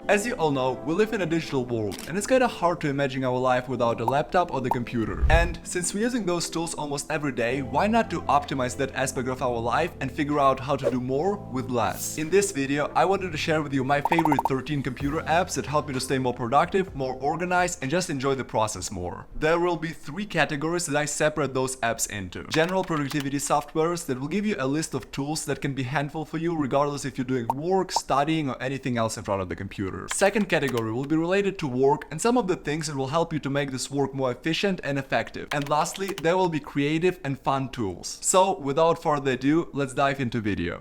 As you all know, we live in a digital world, and it's kinda hard to imagine our life without a laptop or the computer. And since we're using those tools almost every day, why not to optimize that aspect of our life and figure out how to do more with less? In this video, I wanted to share with you my favorite 13 computer apps that help me to stay more productive, more organized, and just enjoy the process more. There will be 3 categories that I separate those apps into. General productivity softwares that will give you a list of tools that can be handful for you regardless if you're doing work, studying, or anything else in front of the computer. Second category will be related to work and some of the things that will help you to make this work more efficient and effective. And lastly, there will be creative and fun tools. So without further ado, let's dive into video.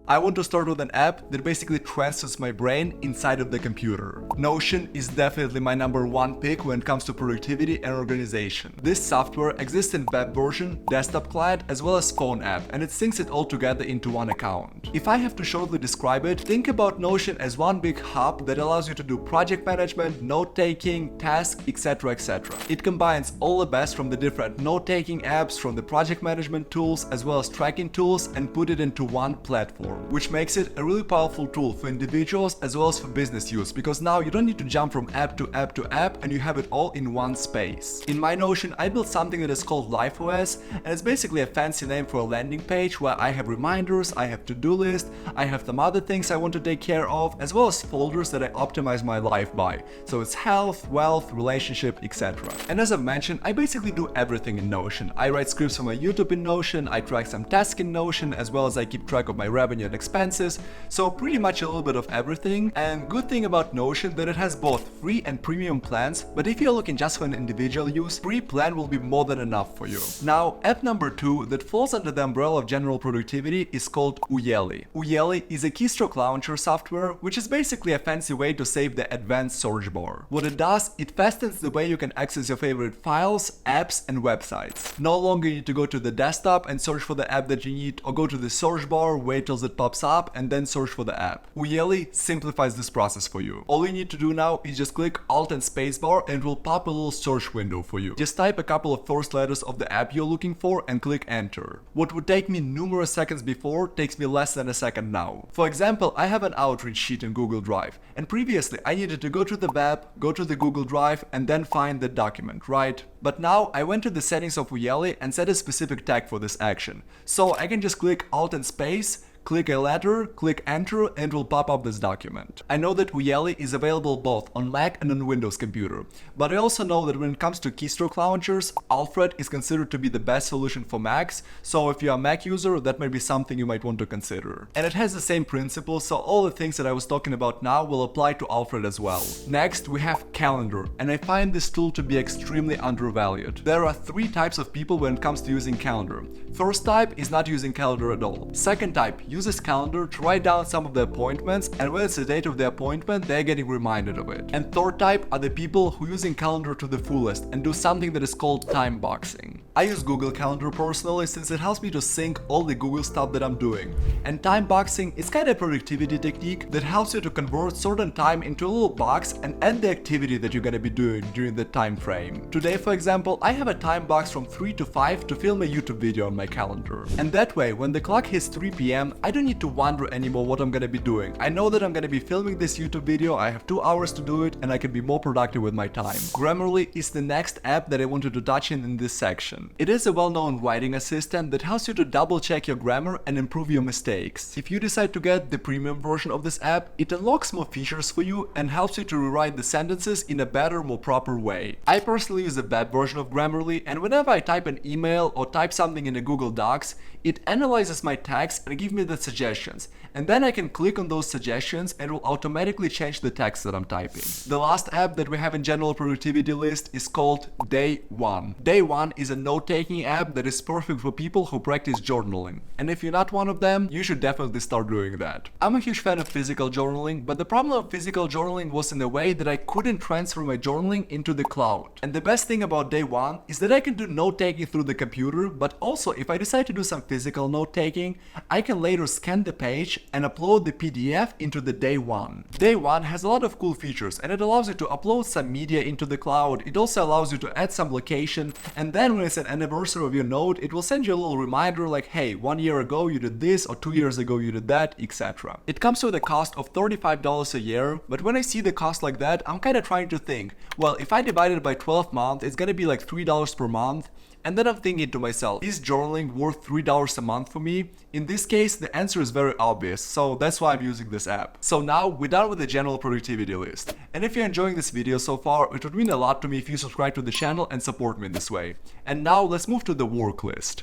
I want to start with an app that basically transfers my brain inside of the computer. Notion is definitely my #1 pick when it comes to productivity and organization. This software exists in web version, desktop client, as well as phone app, and it syncs it all together into one account. If I have to shortly describe it, think about Notion as one big hub that allows you to do project management, note-taking, tasks, etc. etc. It combines all the best from the different note-taking apps, from the project management tools, as well as tracking tools, and put it into one platform, which makes it a really powerful tool for individuals as well as for business use, because now you don't need to jump from app to app to app and you have it all in one space. In my Notion, I built something that is called LifeOS, and it's basically a fancy name for a landing page where I have reminders, I have to-do list, I have some other things I want to take care of, as well as folders that I optimize my life by. So it's health, wealth, relationship, etc. And as I've mentioned, I basically do everything in Notion. I write scripts for my YouTube in Notion, I track some tasks in Notion, as well as I keep track of my revenue and expenses, so pretty much a little bit of everything. And good thing about Notion that it has both free and premium plans, but if you're looking just for an individual use, free plan will be more than enough for you. Now, app number 2 that falls under the umbrella of general productivity is called Uyeli. Uyeli is a keystroke launcher software, which is basically a fancy way to save the advanced search bar. What it does, it fastens the way you can access your favorite files, apps, and websites. No longer you need to go to the desktop and search for the app that you need, or go to the search bar, wait till it pops up, and then search for the app. Uyeli simplifies this process for you. All you need to do now is just click Alt and Spacebar and it will pop a little search window for you. Just type a couple of first letters of the app you're looking for and click enter. What would take me numerous seconds before takes me less than a second now. For example, I have an outreach sheet in Google Drive, and previously I needed to go to the web, go to the Google Drive, and then find the document, right? But now I went to the settings of Uyeli and set a specific tag for this action. So I can just click Alt and Space, click a letter, click enter, and it will pop up this document. I know that Uyeli is available both on Mac and on Windows computer, but I also know that when it comes to keystroke launchers, Alfred is considered to be the best solution for Macs, so if you're a Mac user, that might be something you might want to consider. And it has the same principle, so all the things that I was talking about now will apply to Alfred as well. Next, we have Calendar, and I find this tool to be extremely undervalued. There are 3 types of people when it comes to using Calendar. First type is not using Calendar at all. Second type uses Calendar to write down some of the appointments, and when it's the date of the appointment, they're getting reminded of it. And third type are the people who using Calendar to the fullest and do something that is called time boxing. I use Google Calendar personally since it helps me to sync all the Google stuff that I'm doing. And time boxing is kind of a productivity technique that helps you to convert certain time into a little box and add the activity that you're gonna be doing during the time frame. Today, for example, I have a time box from 3 to 5 to film a YouTube video on my calendar. And that way, when the clock hits 3 p.m., I don't need to wonder anymore what I'm gonna be doing. I know that I'm gonna be filming this YouTube video, I have 2 hours to do it, and I can be more productive with my time. Grammarly is the next app that I wanted to touch in this section. It is a well-known writing assistant that helps you to double-check your grammar and improve your mistakes. If you decide to get the premium version of this app, it unlocks more features for you and helps you to rewrite the sentences in a better, more proper way. I personally use the web version of Grammarly, and whenever I type an email or type something in a Google Docs, it analyzes my text and gives me the suggestions, and then I can click on those suggestions and it will automatically change the text that I'm typing. The last app that we have in general productivity list is called Day One. Day One is a note-taking app that is perfect for people who practice journaling, and if you're not one of them, you should definitely start doing that. I'm a huge fan of physical journaling, but the problem of physical journaling was in the way that I couldn't transfer my journaling into the cloud. And the best thing about Day One is that I can do note-taking through the computer, but also if I decide to do some physical note-taking, I can later Illustrator scan the page and upload the PDF into the Day 1. Day 1 has a lot of cool features and it allows you to upload some media into the cloud. It also allows you to add some location, and then when it's an anniversary of your node, it will send you a little reminder like, hey, 1 year ago you did this, or 2 years ago you did that, etc. It comes with a cost of $35 a year, but when I see the cost like that, I'm kinda trying to think, well, if I divide it by 12 months, it's gonna be like $3 per month. And then I'm thinking to myself, is journaling worth $3 a month for me? In this case, the answer is very obvious, so that's why I'm using this app. So now, we're done with the general productivity list. And if you're enjoying this video so far, it would mean a lot to me if you subscribe to the channel and support me in this way. And now, let's move to the work list.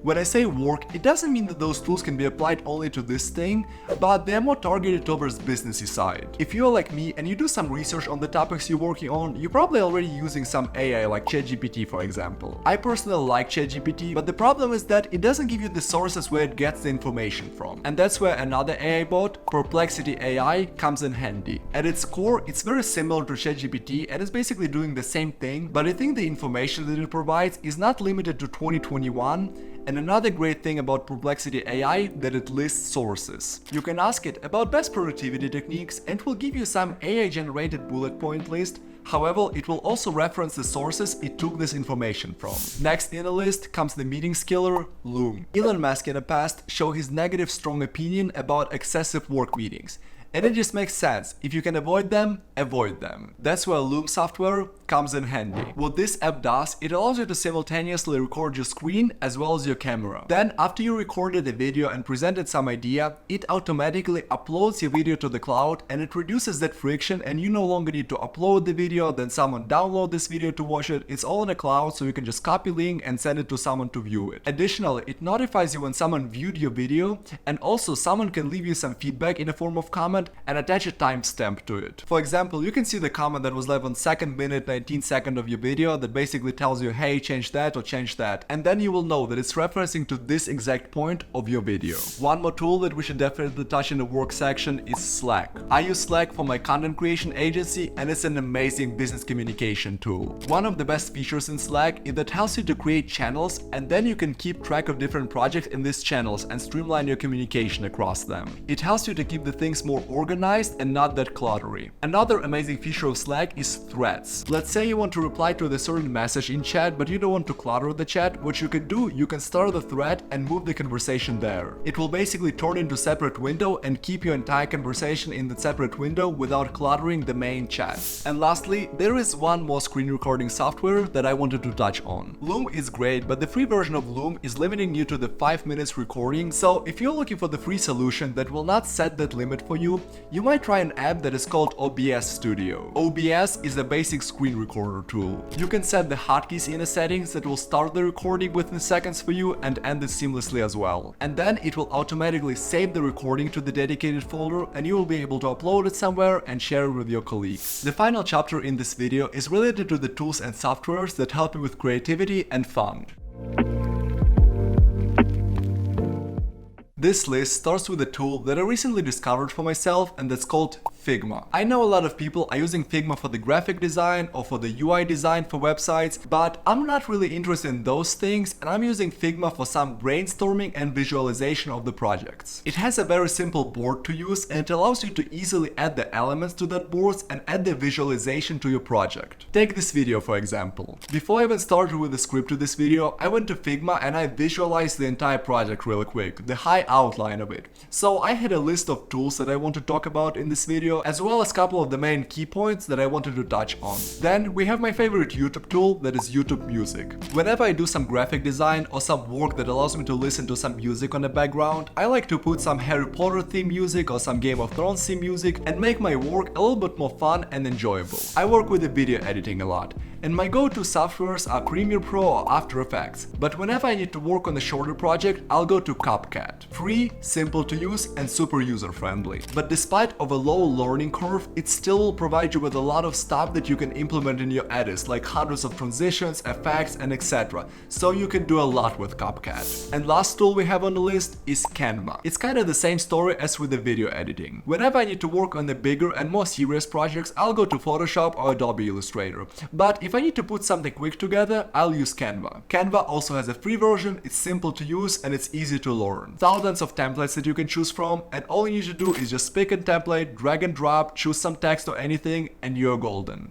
When I say work, it doesn't mean that those tools can be applied only to this thing, but they're more targeted towards businessy side. If you're like me and you do some research on the topics you're working on, you're probably already using some AI like ChatGPT, for example. I personally like ChatGPT, but the problem is that it doesn't give you the sources where it gets the information from. And that's where another AI bot, Perplexity AI, comes in handy. At its core, it's very similar to ChatGPT and it's basically doing the same thing, but I think the information that it provides is not limited to 2021. And another great thing about Perplexity AI that it lists sources. You can ask it about best productivity techniques and it will give you some AI-generated bullet point list. However, it will also reference the sources it took this information from. Next in the list comes the meetings killer, Loom. Elon Musk in the past showed his negative strong opinion about excessive work meetings. And it just makes sense. If you can avoid them, avoid them. That's where Loom software comes in handy. What this app does, it allows you to simultaneously record your screen as well as your camera. Then, after you recorded a video and presented some idea, it automatically uploads your video to the cloud and it reduces that friction, and you no longer need to upload the video, then someone download this video to watch it. It's all in the cloud, so you can just copy link and send it to someone to view it. Additionally, it notifies you when someone viewed your video, and also someone can leave you some feedback in the form of comment and attach a timestamp to it. For example, you can see the comment that was left on 2nd minute 19 second of your video that basically tells you, hey, change that or change that, and then you will know that it's referencing to this exact point of your video. One more tool that we should definitely touch in the work section is Slack. I use Slack for my content creation agency and it's an amazing business communication tool. One of the best features in Slack is that it helps you to create channels, and then you can keep track of different projects in these channels and streamline your communication across them. It helps you to keep the things more organized and not that cluttery. Another amazing feature of Slack is threads. Let's say you want to reply to a certain message in chat, but you don't want to clutter the chat. What you can do, you can start the thread and move the conversation there. It will basically turn into a separate window and keep your entire conversation in the separate window without cluttering the main chat. And lastly, there is one more screen recording software that I wanted to touch on. Loom is great, but the free version of Loom is limiting you to the 5 minutes recording, so if you're looking for the free solution that will not set that limit for you, you might try an app that is called OBS Studio. OBS is a basic screen recorder tool. You can set the hotkeys in the settings that will start the recording within seconds for you and end it seamlessly as well. And then it will automatically save the recording to the dedicated folder, and you will be able to upload it somewhere and share it with your colleagues. The final chapter in this video is related to the tools and softwares that help you with creativity and fun. This list starts with a tool that I recently discovered for myself, and that's called Figma. I know a lot of people are using Figma for the graphic design or for the UI design for websites, but I'm not really interested in those things, and I'm using Figma for some brainstorming and visualization of the projects. It has a very simple board to use, and it allows you to easily add the elements to that board and add the visualization to your project. Take this video for example. Before I even started with the script to this video, I went to Figma and I visualized the entire project really quick, the high outline of it. So I had a list of tools that I want to talk about in this video, as well as a couple of the main key points that I wanted to touch on. Then we have my favorite YouTube tool, that is YouTube Music. Whenever I do some graphic design or some work that allows me to listen to some music on the background, I like to put some Harry Potter theme music or some Game of Thrones theme music and make my work a little bit more fun and enjoyable. I work with the video editing a lot, and my go-to softwares are Premiere Pro or After Effects, but whenever I need to work on a shorter project, I'll go to CapCut. Free, simple to use, and super user-friendly. But despite of a low learning curve, it still will provide you with a lot of stuff that you can implement in your edits, like hundreds of transitions, effects, and etc. So you can do a lot with CapCut. And last tool we have on the list is Canva. It's kind of the same story as with the video editing. Whenever I need to work on the bigger and more serious projects, I'll go to Photoshop or Adobe Illustrator. But if I need to put something quick together, I'll use Canva. Canva also has a free version, it's simple to use and it's easy to learn. Thousands of templates that you can choose from, and all you need to do is just pick a template, drag and drop, choose some text or anything, and you're golden.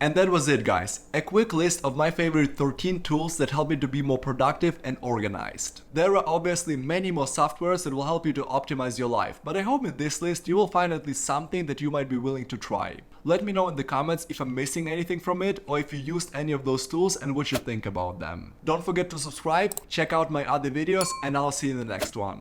And that was it, guys. A quick list of my favorite 13 tools that help me to be more productive and organized. There are obviously many more softwares that will help you to optimize your life, but I hope in this list you will find at least something that you might be willing to try. Let me know in the comments if I'm missing anything from it or if you used any of those tools and what you think about them. Don't forget to subscribe, check out my other videos, and I'll see you in the next one.